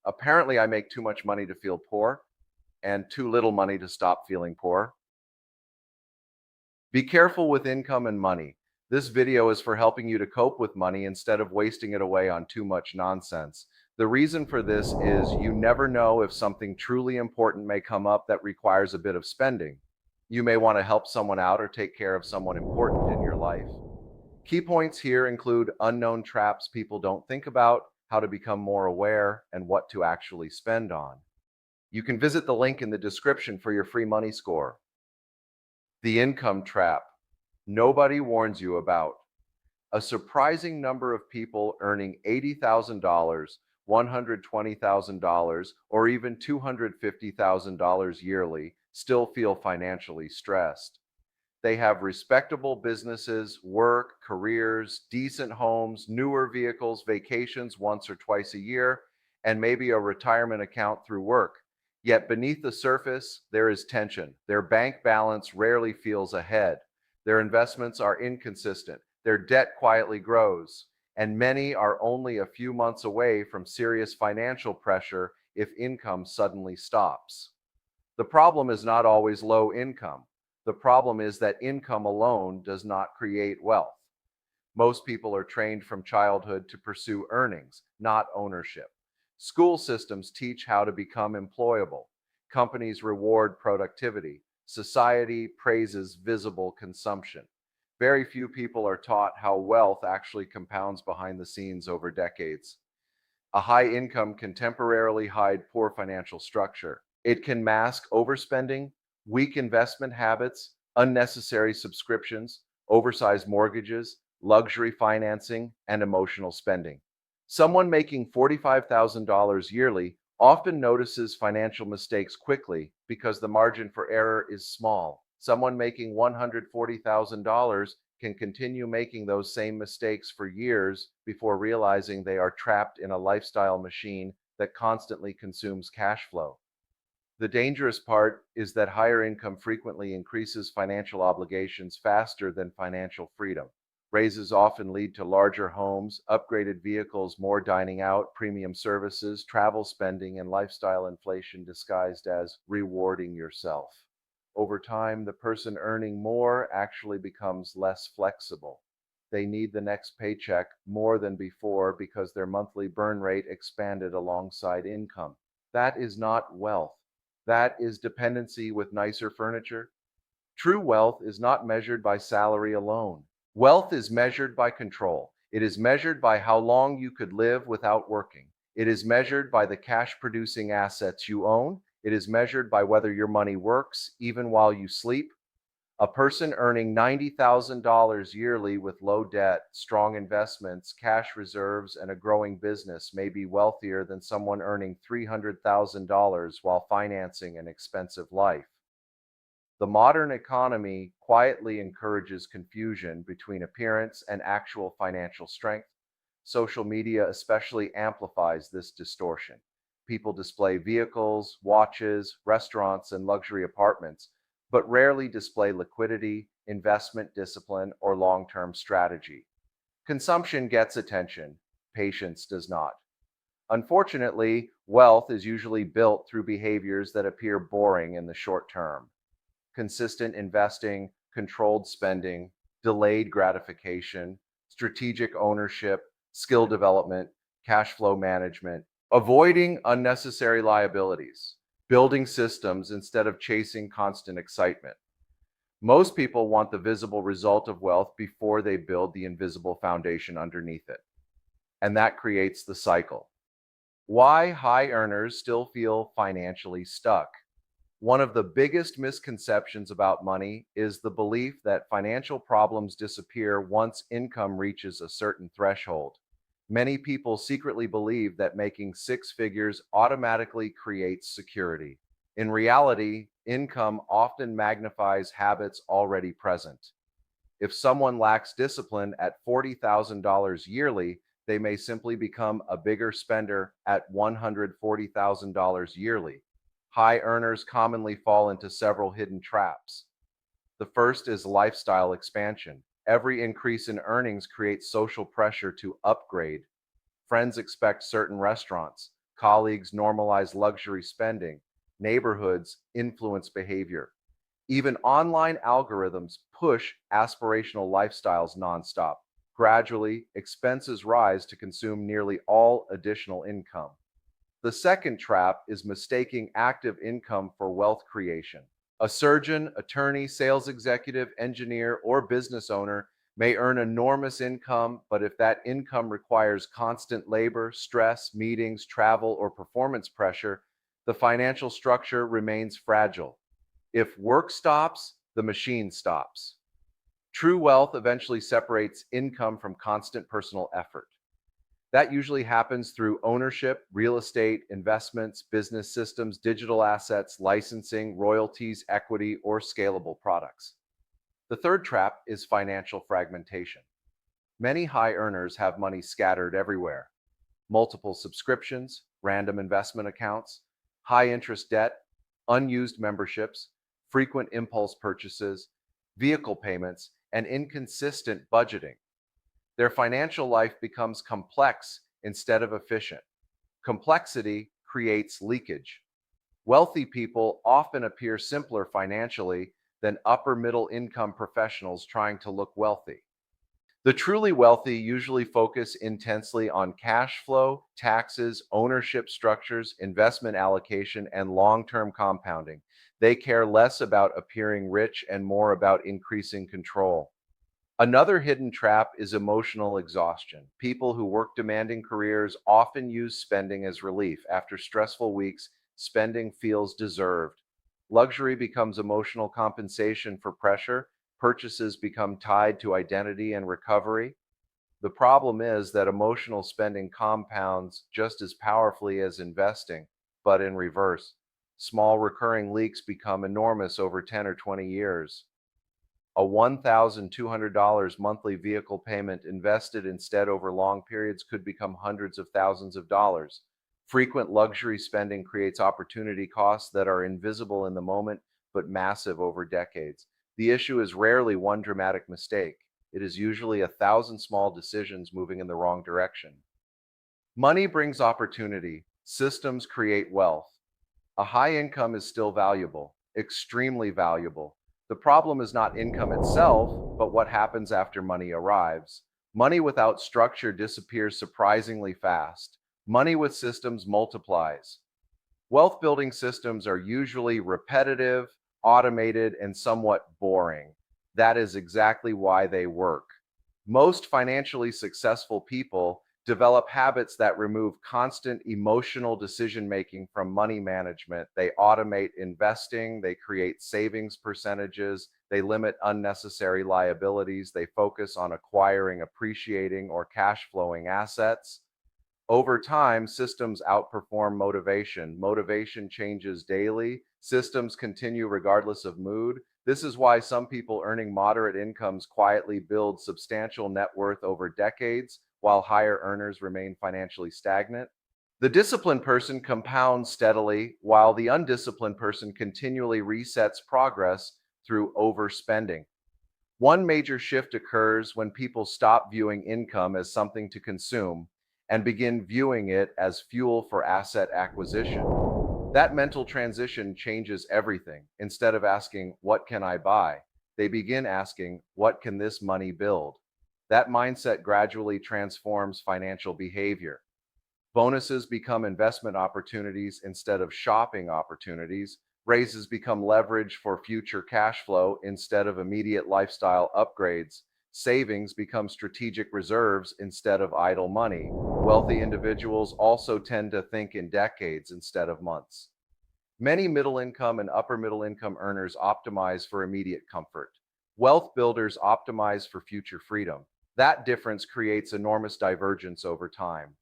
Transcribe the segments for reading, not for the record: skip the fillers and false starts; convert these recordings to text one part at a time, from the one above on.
Apparently, I make too much money to feel poor and too little money to stop feeling poor. Be careful with income and money. This video is for helping you to cope with money instead of wasting it away on too much nonsense. The reason for this is you never know if something truly important may come up that requires a bit of spending. You may want to help someone out or take care of someone important in your life. Key points here include unknown traps people don't think about, how to become more aware, and what to actually spend on. You can visit the link in the description for your free money score. The income trap nobody warns you about. A surprising number of people earning $80,000, $120,000, or even $250,000 yearly still feel financially stressed. They have respectable businesses, work, careers, decent homes, newer vehicles, vacations once or twice a year, and maybe a retirement account through work. Yet beneath the surface, there is tension. Their bank balance rarely feels ahead. Their investments are inconsistent. Their debt quietly grows. And many are only a few months away from serious financial pressure if income suddenly stops. The problem is not always low income. The problem is that income alone does not create wealth. Most people are trained from childhood to pursue earnings, not ownership. School systems teach how to become employable. Companies reward productivity. Society praises visible consumption. Very few people are taught how wealth actually compounds behind the scenes over decades. A high income can temporarily hide poor financial structure. It can mask overspending, weak investment habits, unnecessary subscriptions, oversized mortgages, luxury financing, and emotional spending. Someone making $45,000 yearly often notices financial mistakes quickly because the margin for error is small. Someone making $140,000 can continue making those same mistakes for years before realizing they are trapped in a lifestyle machine that constantly consumes cash flow. The dangerous part is that higher income frequently increases financial obligations faster than financial freedom. Raises often lead to larger homes, upgraded vehicles, more dining out, premium services, travel spending, and lifestyle inflation disguised as rewarding yourself. Over time, the person earning more actually becomes less flexible. They need the next paycheck more than before because their monthly burn rate expanded alongside income. That is not wealth. That is dependency with nicer furniture. True wealth is not measured by salary alone. Wealth is measured by control. It is measured by how long you could live without working. It is measured by the cash producing assets you own. It is measured by whether your money works even while you sleep. A person earning $90,000 yearly with low debt, strong investments, cash reserves, and a growing business may be wealthier than someone earning $300,000 while financing an expensive life. The modern economy quietly encourages confusion between appearance and actual financial strength. Social media especially amplifies this distortion. People display vehicles, watches, restaurants, and luxury apartments, but rarely display liquidity, investment discipline, or long-term strategy. Consumption gets attention, patience does not. Unfortunately, wealth is usually built through behaviors that appear boring in the short term. Consistent investing, controlled spending, delayed gratification, strategic ownership, skill development, cash flow management, avoiding unnecessary liabilities, building systems instead of chasing constant excitement. Most people want the visible result of wealth before they build the invisible foundation underneath it. And that creates the cycle. Why high earners still feel financially stuck. One of the biggest misconceptions about money is the belief that financial problems disappear once income reaches a certain threshold. Many people secretly believe that making six figures automatically creates security. In reality, income often magnifies habits already present. If someone lacks discipline at $40,000 yearly, they may simply become a bigger spender at $140,000 yearly. High earners commonly fall into several hidden traps. The first is lifestyle expansion. Every increase in earnings creates social pressure to upgrade. Friends expect certain restaurants, colleagues normalize luxury spending, neighborhoods influence behavior. Even online algorithms push aspirational lifestyles nonstop. Gradually, expenses rise to consume nearly all additional income. The second trap is mistaking active income for wealth creation. A surgeon, attorney, sales executive, engineer, or business owner may earn enormous income, but if that income requires constant labor, stress, meetings, travel, or performance pressure, the financial structure remains fragile. If work stops, the machine stops. True wealth eventually separates income from constant personal effort. That usually happens through ownership, real estate, investments, business systems, digital assets, licensing, royalties, equity, or scalable products. The third trap is financial fragmentation. Many high earners have money scattered everywhere. Multiple subscriptions, random investment accounts, high interest debt, unused memberships, frequent impulse purchases, vehicle payments, and inconsistent budgeting. Their financial life becomes complex instead of efficient. Complexity creates leakage. Wealthy people often appear simpler financially than upper middle income professionals trying to look wealthy. The truly wealthy usually focus intensely on cash flow, taxes, ownership structures, investment allocation, and long-term compounding. They care less about appearing rich and more about increasing control. Another hidden trap is emotional exhaustion. People who work demanding careers often use spending as relief. After stressful weeks, spending feels deserved. Luxury becomes emotional compensation for pressure. Purchases become tied to identity and recovery. The problem is that emotional spending compounds just as powerfully as investing, but in reverse. Small recurring leaks become enormous over 10 or 20 years. A $1,200 monthly vehicle payment invested instead over long periods could become hundreds of thousands of dollars. Frequent luxury spending creates opportunity costs that are invisible in the moment but massive over decades. The issue is rarely one dramatic mistake. It is usually 1,000 small decisions moving in the wrong direction. Money brings opportunity. Systems create wealth. A high income is still valuable, extremely valuable. The problem is not income itself, but what happens after money arrives. Money without structure disappears surprisingly fast. Money with systems multiplies. Wealth building systems are usually repetitive, automated, and somewhat boring. That is exactly why they work. Most financially successful people develop habits that remove constant emotional decision making from money management. They automate investing, they create savings percentages, they limit unnecessary liabilities, they focus on acquiring, appreciating, or cash flowing assets. Over time, systems outperform motivation. Motivation changes daily. Systems continue regardless of mood. This is why some people earning moderate incomes quietly build substantial net worth over decades, while higher earners remain financially stagnant. The disciplined person compounds steadily, while the undisciplined person continually resets progress through overspending. One major shift occurs when people stop viewing income as something to consume and begin viewing it as fuel for asset acquisition. That mental transition changes everything. Instead of asking, "What can I buy?" they begin asking, "What can this money build?" That mindset gradually transforms financial behavior. Bonuses become investment opportunities instead of shopping opportunities. Raises become leverage for future cash flow instead of immediate lifestyle upgrades. Savings become strategic reserves instead of idle money. Wealthy individuals also tend to think in decades instead of months. Many middle income and upper middle income earners optimize for immediate comfort. Wealth builders optimize for future freedom. That difference creates enormous divergence over time.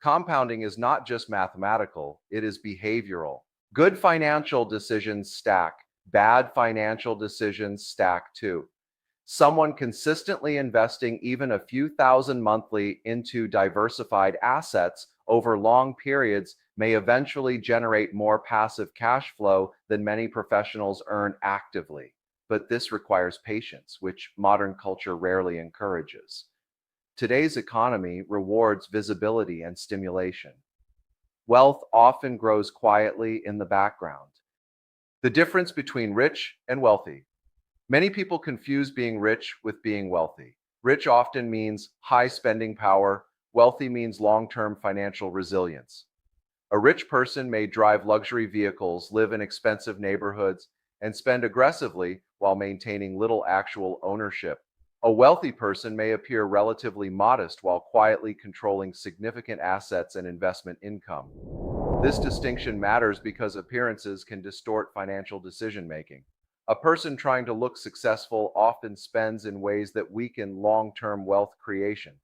Compounding is not just mathematical, it is behavioral. Good financial decisions stack, bad financial decisions stack too. Someone consistently investing even a few thousand monthly into diversified assets over long periods may eventually generate more passive cash flow than many professionals earn actively. But this requires patience, which modern culture rarely encourages. Today's economy rewards visibility and stimulation. Wealth often grows quietly in the background. The difference between rich and wealthy. Many people confuse being rich with being wealthy. Rich often means high spending power, wealthy means long-term financial resilience. A rich person may drive luxury vehicles, live in expensive neighborhoods, and spend aggressively while maintaining little actual ownership. A wealthy person may appear relatively modest while quietly controlling significant assets and investment income. This distinction matters because appearances can distort financial decision-making. A person trying to look successful often spends in ways that weaken long-term wealth creation.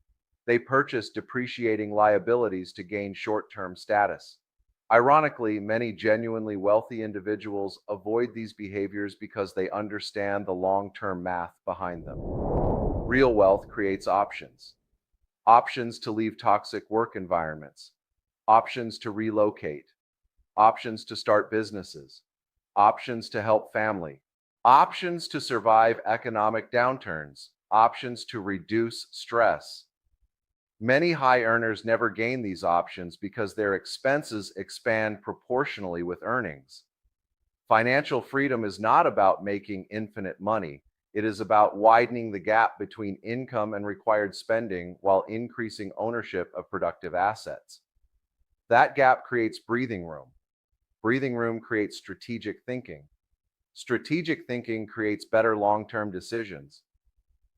They purchase depreciating liabilities to gain short-term status. Ironically, many genuinely wealthy individuals avoid these behaviors because they understand the long-term math behind them. Real wealth creates options. Options to leave toxic work environments, options to relocate, options to start businesses, options to help family, options to survive economic downturns, options to reduce stress. Many high earners never gain these options because their expenses expand proportionally with earnings. Financial freedom is not about making infinite money. It is about widening the gap between income and required spending while increasing ownership of productive assets. That gap creates breathing room. Breathing room creates strategic thinking. Strategic thinking creates better long-term decisions.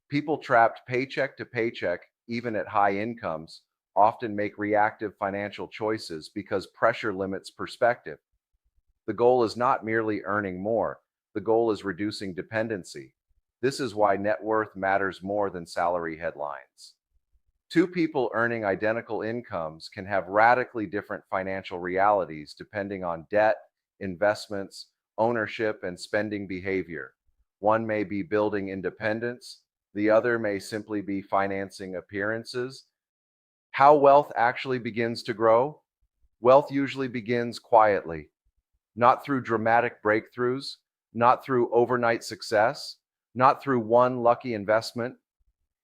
People trapped paycheck to paycheck, even at high incomes, often make reactive financial choices because pressure limits perspective. The goal is not merely earning more, the goal is reducing dependency. This is why net worth matters more than salary headlines. Two people earning identical incomes can have radically different financial realities depending on debt, investments, ownership, and spending behavior. One may be building independence, the other may simply be financing appearances. How wealth actually begins to grow? Wealth usually begins quietly, not through dramatic breakthroughs, not through overnight success, not through one lucky investment.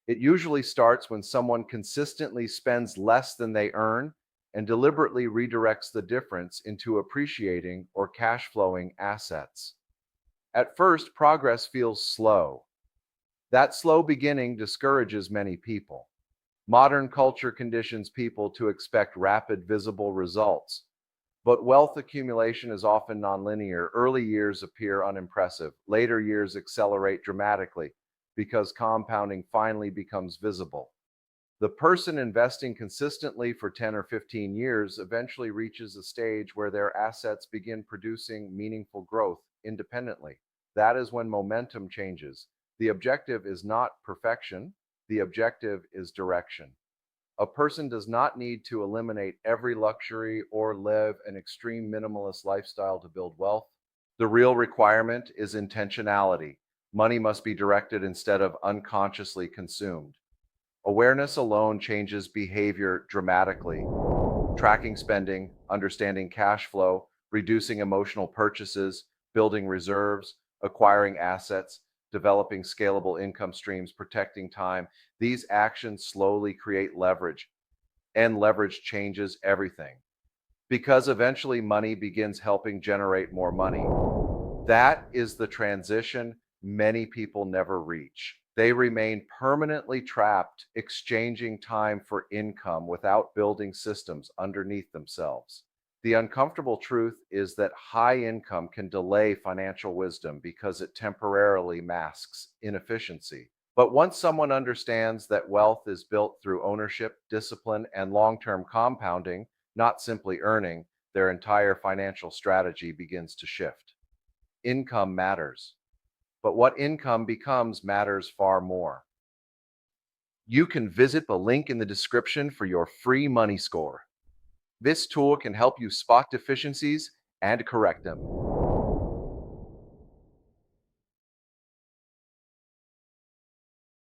It usually starts when someone consistently spends less than they earn and deliberately redirects the difference into appreciating or cash flowing assets. At first, progress feels slow. That slow beginning discourages many people. Modern culture conditions people to expect rapid, visible results. But wealth accumulation is often nonlinear. Early years appear unimpressive. Later years accelerate dramatically because compounding finally becomes visible. The person investing consistently for 10 or 15 years eventually reaches a stage where their assets begin producing meaningful growth independently. That is when momentum changes. The objective is not perfection, the objective is direction. A person does not need to eliminate every luxury or live an extreme minimalist lifestyle to build wealth. The real requirement is intentionality. Money must be directed instead of unconsciously consumed. Awareness alone changes behavior dramatically. Tracking spending, understanding cash flow, reducing emotional purchases, building reserves, acquiring assets, developing scalable income streams, protecting time. These actions slowly create leverage, and leverage changes everything because eventually money begins helping generate more money. That is the transition many people never reach. They remain permanently trapped, exchanging time for income without building systems underneath themselves. The uncomfortable truth is that high income can delay financial wisdom because it temporarily masks inefficiency. But once someone understands that wealth is built through ownership, discipline, and long-term compounding, not simply earning, their entire financial strategy begins to shift. Income matters, but what income becomes matters far more. You can visit the link in the description for your free money score. This tool can help you spot deficiencies and correct them.